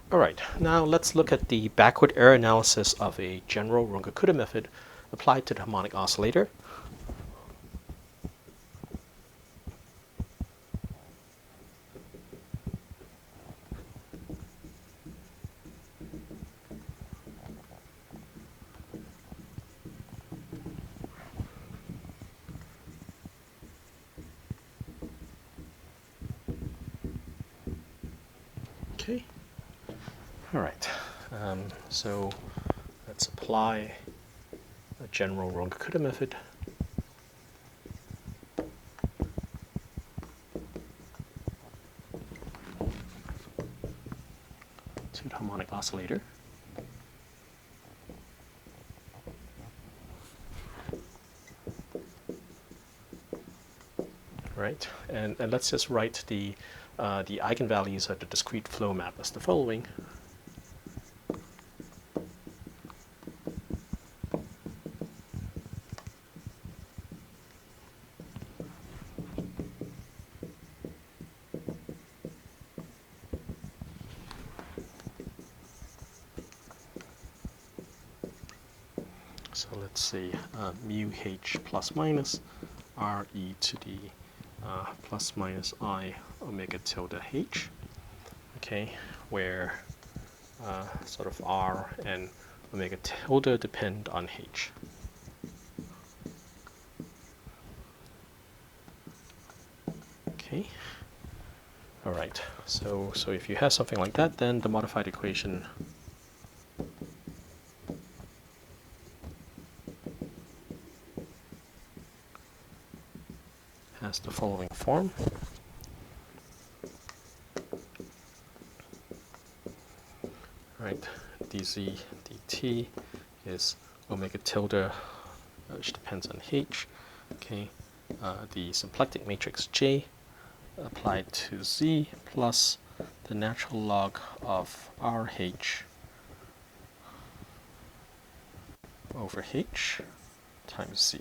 Alright, now let's look at the backward error analysis of a general Runge-Kutta method applied to the harmonic oscillator. Okay, alright, so let's apply a general Runge-Kutta method to the harmonic oscillator. Right, and let's just write the eigenvalues of the discrete flow map as the following. So let's say mu h plus minus r e to the plus minus I omega tilde h, okay, where sort of r and omega tilde depend on h. Okay, all right, so if you have something like that, then the modified equation has the following form. Right, dz dt is omega tilde, which depends on h. Okay, the symplectic matrix J applied to z plus the natural log of RH over h times z.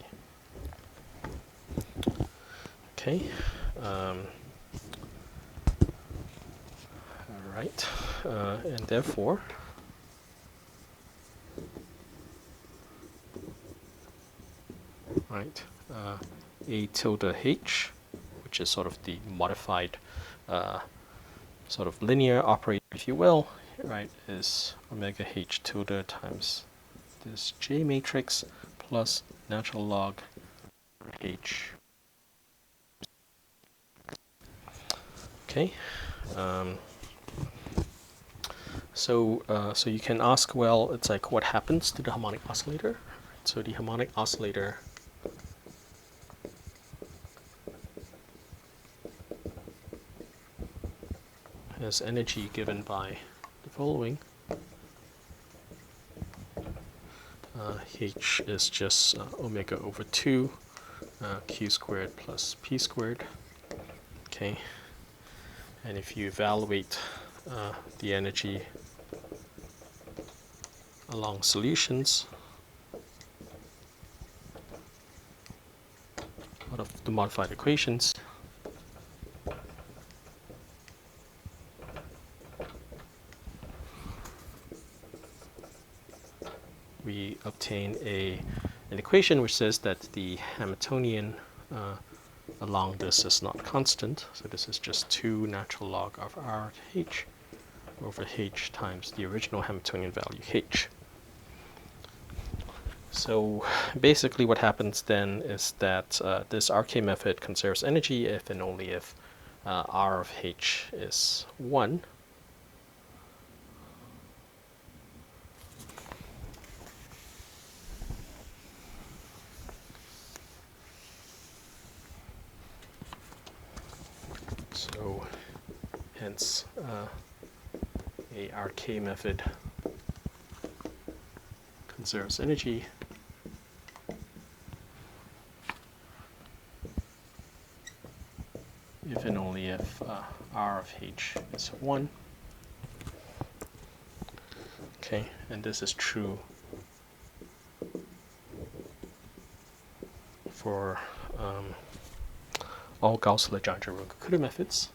Okay. All right, and therefore right, a tilde h, which is sort of the modified sort of linear operator, if you will, right, is omega h tilde times this J matrix plus natural log h. Okay. So you can ask, well, it's like, what happens to the harmonic oscillator? So the harmonic oscillator has energy given by the following. H is just omega over 2 q squared plus p squared. Okay, and if you evaluate the energy along solutions out of the modified equations, we obtain an equation which says that the Hamiltonian along this is not constant, so this is just 2 natural log of r h over h times the original Hamiltonian value h. So basically what happens then is that this RK method conserves energy if and only if r of h is 1. So hence a RK method conserves energy if and only if r of h is 1. Okay, and this is true for all Gauss-Legendre Runge-Kutta methods.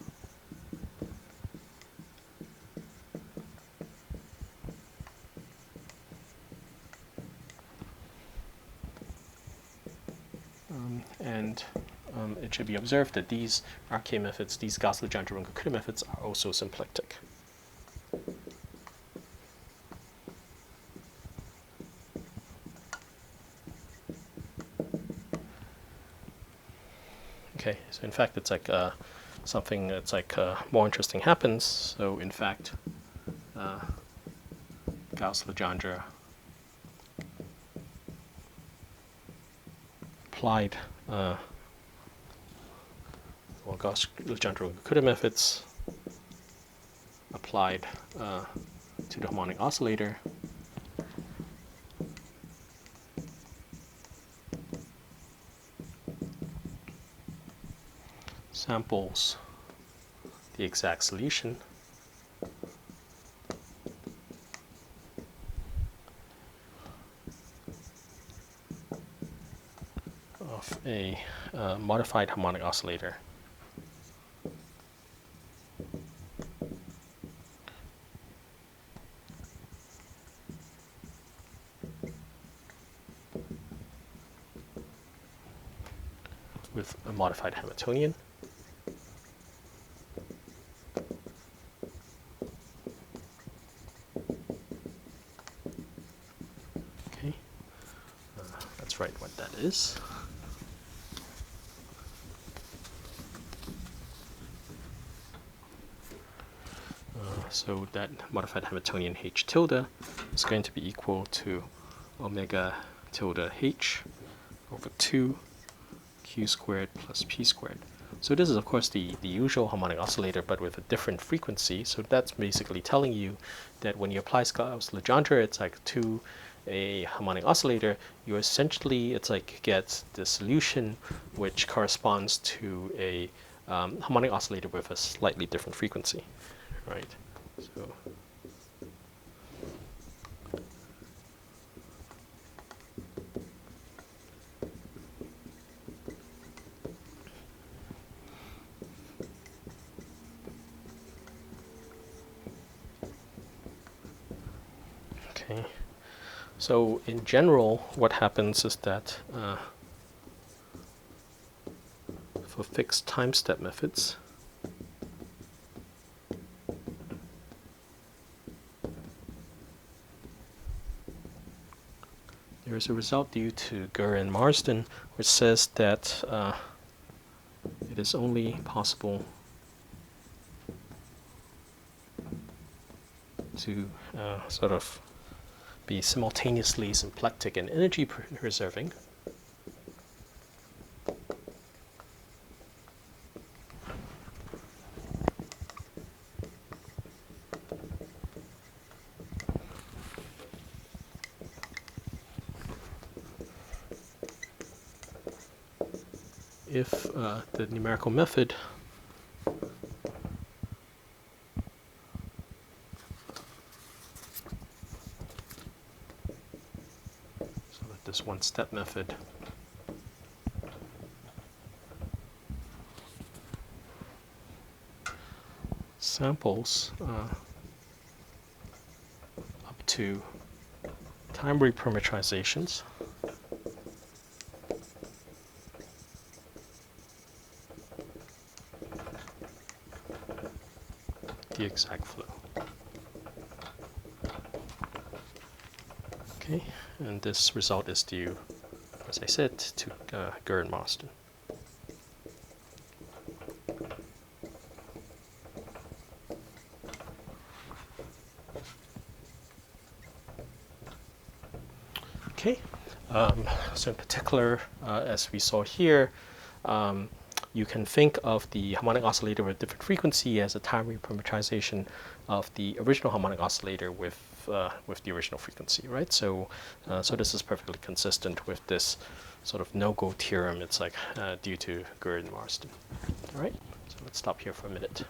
it should be observed that these RK methods, these Gauss-Legendre Runge-Kutta methods, are also symplectic. Okay, so in fact, it's like something that's like more interesting happens. So in fact, Gauss-Legendre applied Gauss-Legendre Runge-Kutta methods applied to the harmonic oscillator samples the exact solution of a modified harmonic oscillator with a modified Hamiltonian. Okay, let's write what that is. So that modified Hamiltonian H tilde is going to be equal to omega tilde H over 2 Q squared plus P squared. So this is of course the usual harmonic oscillator, but with a different frequency. So that's basically telling you that when you apply Gauss-Legendre, it's like to a harmonic oscillator, you essentially, it's like get the solution which corresponds to a harmonic oscillator with a slightly different frequency, right? So okay. So in general, what happens is that for fixed time step methods, there is a result due to Gurr and Marsden, which says that it is only possible to sort of be simultaneously symplectic and energy preserving. If the numerical method this one-step method samples up to time reparameterizations the exact flow. Okay, and this result is due, as I said, to Gurr and Marsden. Okay, so in particular, as we saw here, you can think of the harmonic oscillator with different frequency as a time reparameterization of the original harmonic oscillator with the original frequency, right? So, so this is perfectly consistent with this sort of no-go theorem. It's like due to Gurr and Marsden. All right, so let's stop here for a minute.